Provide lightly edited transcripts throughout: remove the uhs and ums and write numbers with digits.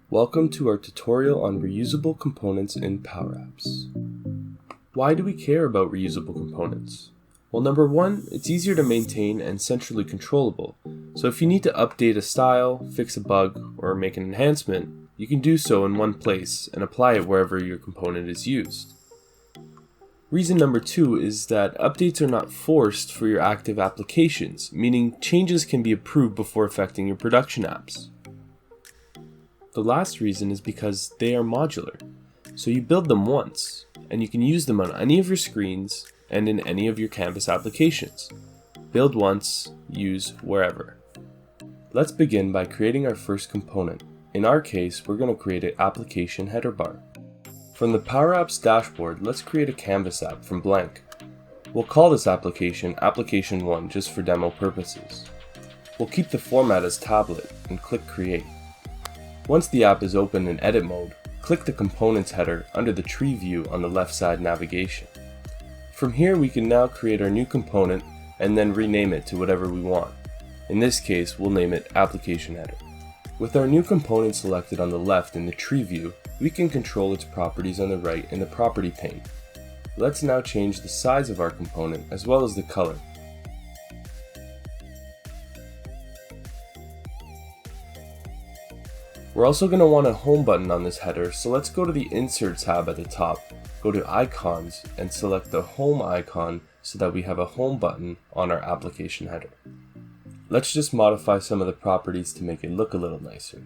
Welcome to our tutorial on reusable components in Power Apps. Why do we care about reusable components? Well, number one, it's easier to maintain and centrally controllable. So if you need to update a style, fix a bug, or make an enhancement, you can do so in one place and apply it wherever your component is used. Reason number two is that updates are not forced for your active applications, meaning changes can be approved before affecting your production apps. The last reason is because they are modular, so you build them once, and you can use them on any of your screens and in any of your Canvas applications. Build once, use wherever. Let's begin by creating our first component. In our case, we're going to create an application header bar. From the Power Apps dashboard, let's create a Canvas app from blank. We'll call this application Application 1 just for demo purposes. We'll keep the format as tablet and click Create. Once the app is open in edit mode, click the Components header under the tree view on the left side navigation. From here we can now create our new component and then rename it to whatever we want. In this case, we'll name it Application Header. With our new component selected on the left in the tree view, we can control its properties on the right in the Property pane. Let's now change the size of our component as well as the color. We're also going to want a home button on this header, so let's go to the Insert tab at the top, go to Icons, and select the Home icon so that we have a home button on our application header. Let's just modify some of the properties to make it look a little nicer.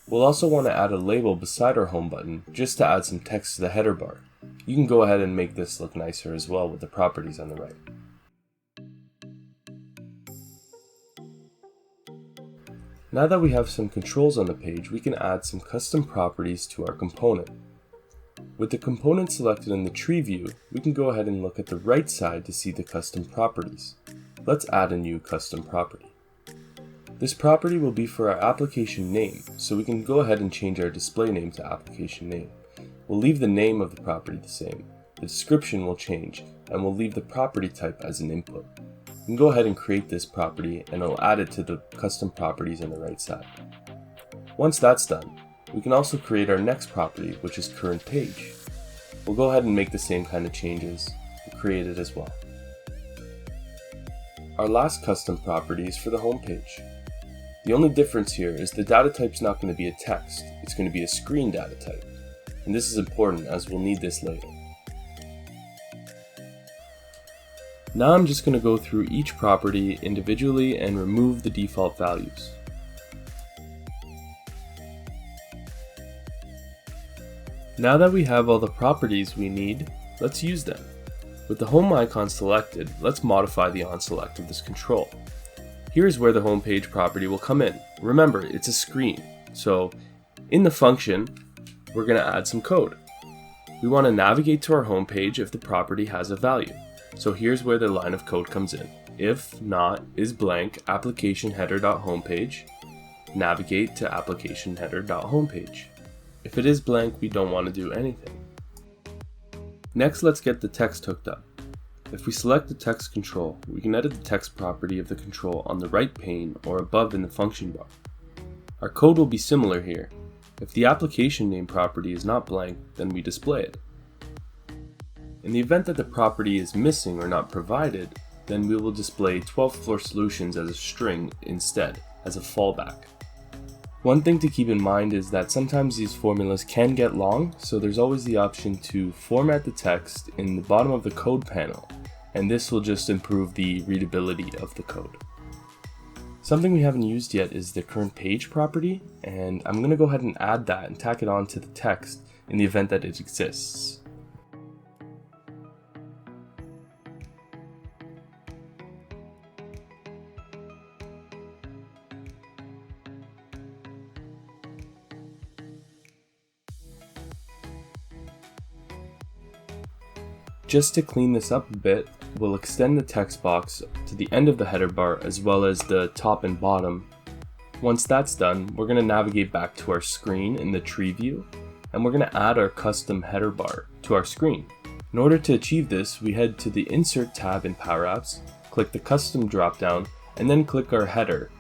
We'll also want to add a label beside our home button just to add some text to the header bar. You can go ahead and make this look nicer as well with the properties on the right. Now that we have some controls on the page, we can add some custom properties to our component. With the component selected in the tree view, we can go ahead and look at the right side to see the custom properties. Let's add a new custom property. This property will be for our application name, so we can go ahead and change our display name to application name. We'll leave the name of the property the same. The description will change, and we'll leave the property type as an input. We can go ahead and create this property and it'll add it to the custom properties on the right side. Once that's done, we can also create our next property, which is current page. We'll go ahead and make the same kind of changes and create it as well. Our last custom property is for the home page. The only difference here is the data type's not going to be a text, it's going to be a screen data type. And this is important as we'll need this later. Now I'm just going to go through each property individually and remove the default values. Now that we have all the properties we need, let's use them. With the home icon selected, let's modify the onSelect of this control. Here's where the home page property will come in. Remember, it's a screen, so in the function, we're going to add some code. We want to navigate to our home page if the property has a value. So here's where the line of code comes in. If not is blank application header.homepage, navigate to application header.homepage. If it is blank, we don't want to do anything. Next, let's get the text hooked up. If we select the text control, we can edit the text property of the control on the right pane or above in the function bar. Our code will be similar here. If the application name property is not blank, then we display it. In the event that the property is missing or not provided, then we will display 12th floor solutions as a string instead, as a fallback. One thing to keep in mind is that sometimes these formulas can get long, so there's always the option to format the text in the bottom of the code panel, and this will just improve the readability of the code. Something we haven't used yet is the current page property, and I'm going to go ahead and add that and tack it on to the text in the event that it exists. Just to clean this up a bit, we'll extend the text box to the end of the header bar as well as the top and bottom. Once that's done, we're going to navigate back to our screen in the tree view, and we're going to add our custom header bar to our screen. In order to achieve this, we head to the Insert tab in Power Apps, click the Custom dropdown, and then click our header.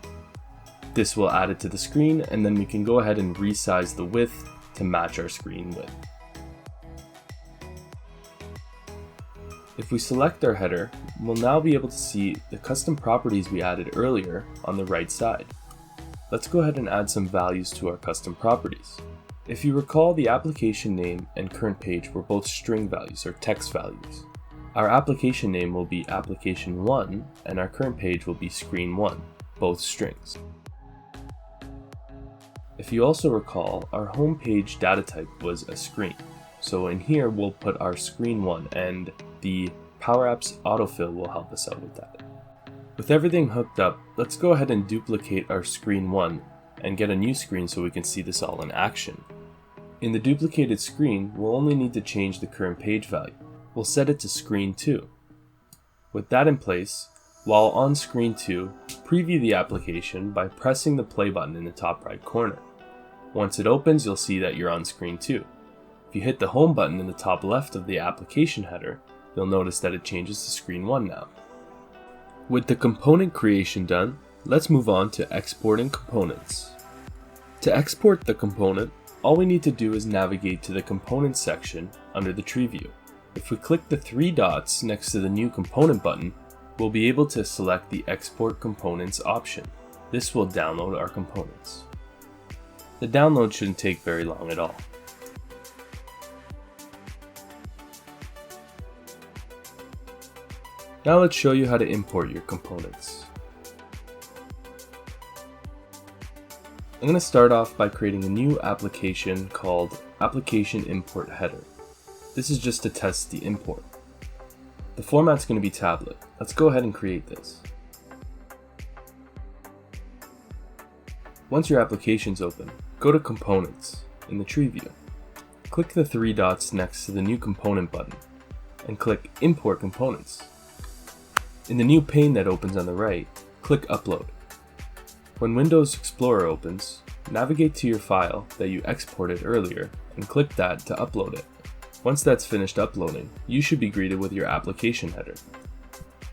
This will add it to the screen, and then we can go ahead and resize the width to match our screen width. If we select our header, we'll now be able to see the custom properties we added earlier on the right side. Let's go ahead and add some values to our custom properties. If you recall, the application name and current page were both string values or text values. Our application name will be application1 and our current page will be screen1, both strings. If you also recall, our home page data type was a screen. So in here we'll put our screen1, and the Power Apps autofill will help us out with that. With everything hooked up, let's go ahead and duplicate our screen1 and get a new screen so we can see this all in action. In the duplicated screen, we'll only need to change the current page value. We'll set it to screen2. With that in place, while on screen2, preview the application by pressing the play button in the top right corner. Once it opens, you'll see that you're on screen2. If you hit the home button in the top left of the application header, you'll notice that it changes to screen1 now. With the component creation done, let's move on to exporting components. To export the component, all we need to do is navigate to the Components section under the tree view. If we click the three dots next to the New Component button, we'll be able to select the Export Components option. This will download our components. The download shouldn't take very long at all. Now let's show you how to import your components. I'm going to start off by creating a new application called Application Import Header. This is just to test the import. The format's going to be tablet. Let's go ahead and create this. Once your application's open, go to Components in the tree view. Click the three dots next to the New Component button and click Import Components. In the new pane that opens on the right, click Upload. When Windows Explorer opens, navigate to your file that you exported earlier and click that to upload it. Once that's finished uploading, you should be greeted with your application header.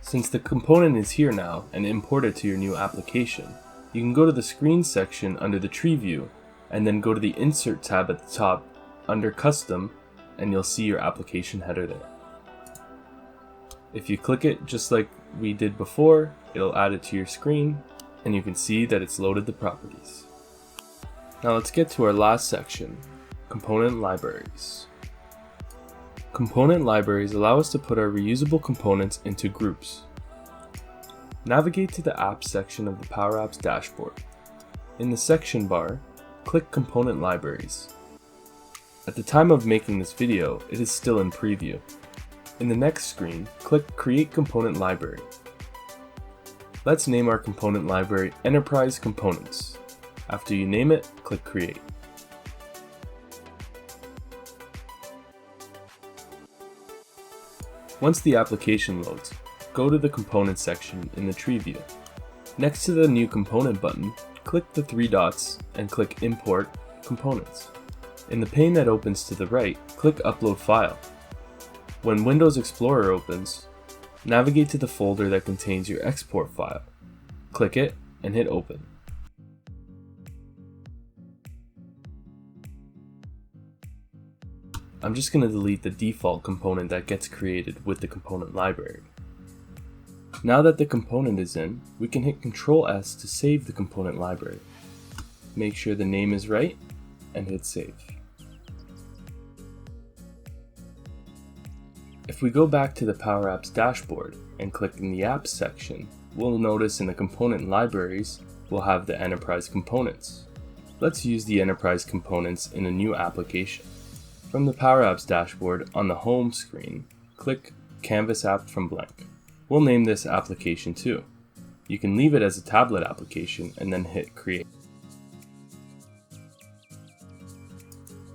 Since the component is here now and imported to your new application, you can go to the Screen section under the tree view and then go to the Insert tab at the top under Custom, and you'll see your application header there. If you click it just like we did before, it'll add it to your screen and you can see that it's loaded the properties. Now let's get to our last section, Component Libraries. Component libraries allow us to put our reusable components into groups. Navigate to the Apps section of the Power Apps dashboard. In the section bar, click Component Libraries. At the time of making this video, it is still in preview. In the next screen, click Create Component Library. Let's name our component library Enterprise Components. After you name it, click Create. Once the application loads, go to the Components section in the tree view. Next to the New Component button, click the three dots and click Import Components. In the pane that opens to the right, click Upload File. When Windows Explorer opens, navigate to the folder that contains your export file. Click it and hit Open. I'm just going to delete the default component that gets created with the component library. Now that the component is in, we can hit Ctrl+S to save the component library. Make sure the name is right and hit Save. If we go back to the Power Apps dashboard and click in the Apps section, we'll notice in the component libraries, we'll have the Enterprise Components. Let's use the Enterprise Components in a new application. From the Power Apps dashboard on the home screen, click Canvas App from Blank. We'll name this Application 2. You can leave it as a tablet application and then hit Create.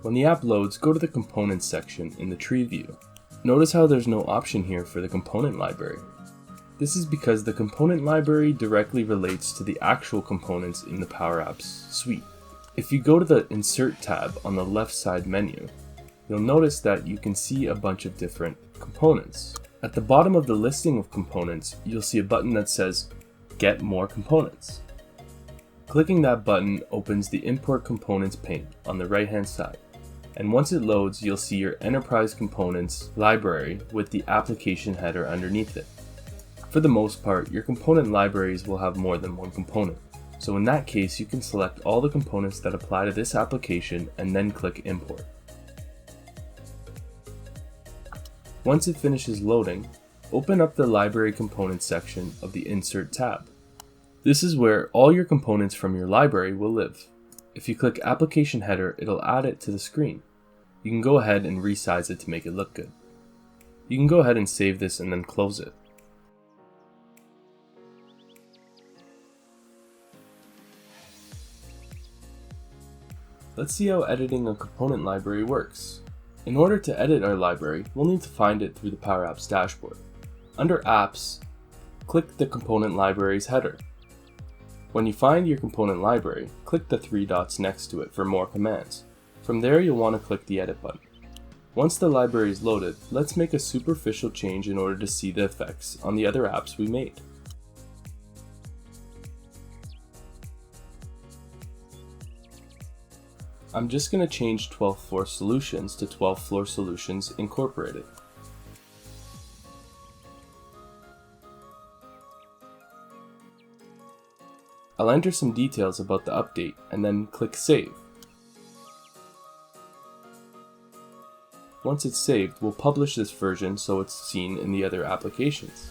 When the app loads, go to the Components section in the tree view. Notice how there's no option here for the component library. This is because the component library directly relates to the actual components in the Power Apps suite. If you go to the Insert tab on the left side menu, you'll notice that you can see a bunch of different components. At the bottom of the listing of components, you'll see a button that says Get More Components. Clicking that button opens the Import Components pane on the right-hand side, and once it loads, you'll see your Enterprise Components library with the application header underneath it. For the most part, your component libraries will have more than one component, so in that case you can select all the components that apply to this application and then click Import. Once it finishes loading, open up the Library Components section of the Insert tab. This is where all your components from your library will live. If you click Application Header, it'll add it to the screen. You can go ahead and resize it to make it look good. You can go ahead and save this and then close it. Let's see how editing a component library works. In order to edit our library, we'll need to find it through the Power Apps dashboard. Under Apps, click the Component Libraries header. When you find your component library, click the three dots next to it for more commands. From there, you'll want to click the Edit button. Once the library is loaded, let's make a superficial change in order to see the effects on the other apps we made. I'm just going to change 12th Floor Solutions to 12th Floor Solutions Incorporated. I'll enter some details about the update and then click Save. Once it's saved, we'll publish this version so it's seen in the other applications.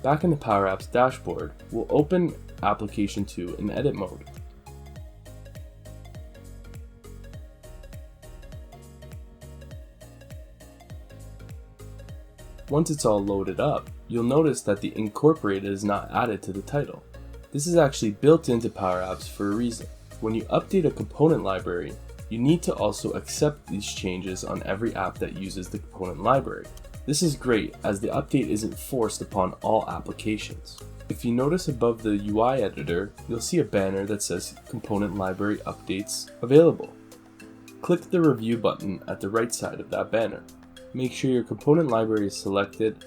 Back in the Power Apps dashboard, we'll open Application 2 in edit mode. Once it's all loaded up, you'll notice that the Incorporated is not added to the title. This is actually built into Power Apps for a reason. When you update a component library, you need to also accept these changes on every app that uses the component library. This is great as the update isn't forced upon all applications. If you notice above the UI editor, you'll see a banner that says Component Library Updates Available. Click the Review button at the right side of that banner. Make sure your component library is selected,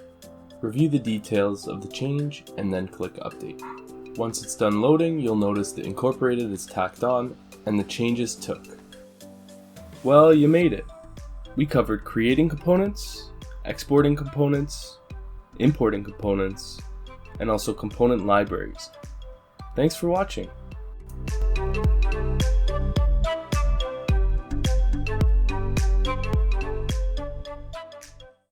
review the details of the change, and then click Update. Once it's done loading, you'll notice the Incorporated is tacked on and the changes took. Well, you made it. We covered creating components, exporting components, importing components, and also component libraries. Thanks for watching.